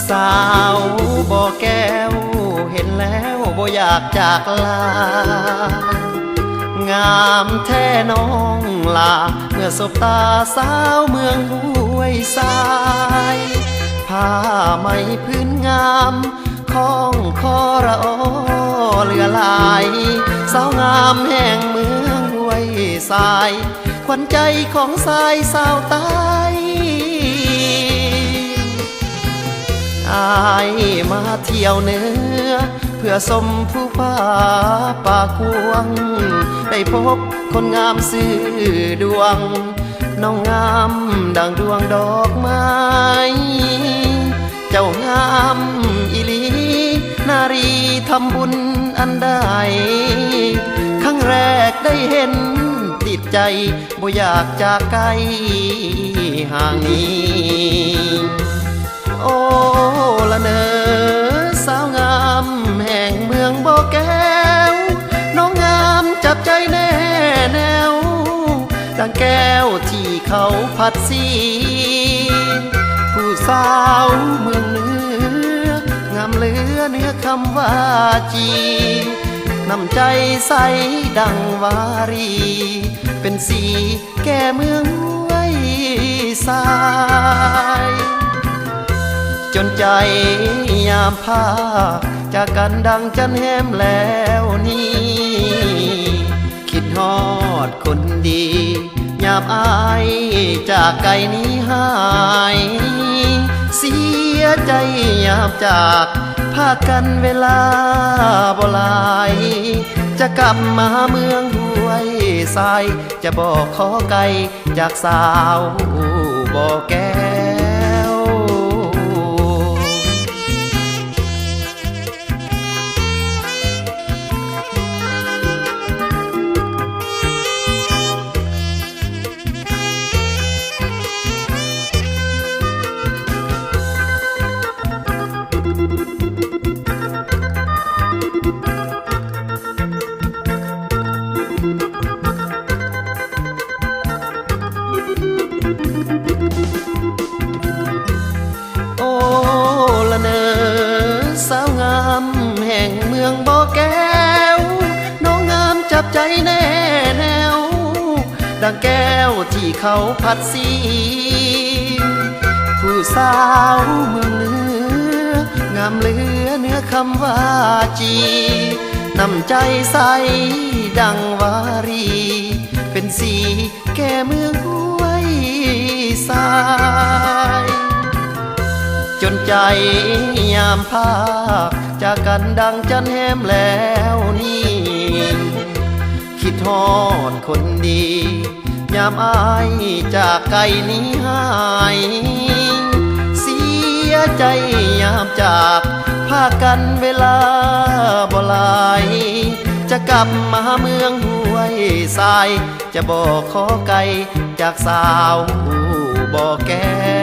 สาวบ่แก้วเห็นแล้วบ่อยากจากลางามแท้น้องลาเมื่อสบตาสาวเมืองห้วยทรายผ้าไหมพื้นงามของคอระอเลือลายสาวงามแห่งเมืองห้วยทรายขวัญใจของสายสาวใต้อายมาเที่ยวเหนือเพื่อสมผู้ฟ้าป่าควงได้พบคนงามซื่อดวงน้องงามดังดวงดอกไม้เจ้างามอีลีนารีทำบุญอันใดครั้งแรกได้เห็นติดใจบ่อยากจากไกลห่างนี้โอ้ละเนอสาวงามแห่งเมืองบ่อแก้วน้องงามจับใจแน่แนวดังแก้วที่เขาพัดสีผู้สาวเมืองเหนืองามเหลือเนื้อคำว่าจีน้ำใจใสดังวารีเป็นสีแก่เมืองห้วยทรายจนใจยามพาจากกันดังจันแหมแล้วนี่คิดฮอดคนดียามอายจากไกลนี้หายเสียใจยามจากพากันเวลาบ่หลายจะกลับมาเมืองห้วยทรายจะบอกขอไกลจากสาวบ่แก้วโอ้ละเนอสาวงามแห่งเมืองบ่อแก้วน้องงามจับใจแน่แนวดังแก้วที่เขาพัดสีผู้สาวเมืองเหนืองามเหลือเนื้อคำว่าจีน้ำใจใสดังวารีเป็นสีแก่เมืองห้วยทรายจนใจยามภาคจากกันดังจันแหมแล้วนี่คิดฮอดคนดียามอายจากไกลนี้หายเสียใจยามจากพากันเวลาบ่หลายจะกลับมาเมืองห้วยทรายจะบอกขอไกลจากสาวบ่อแก้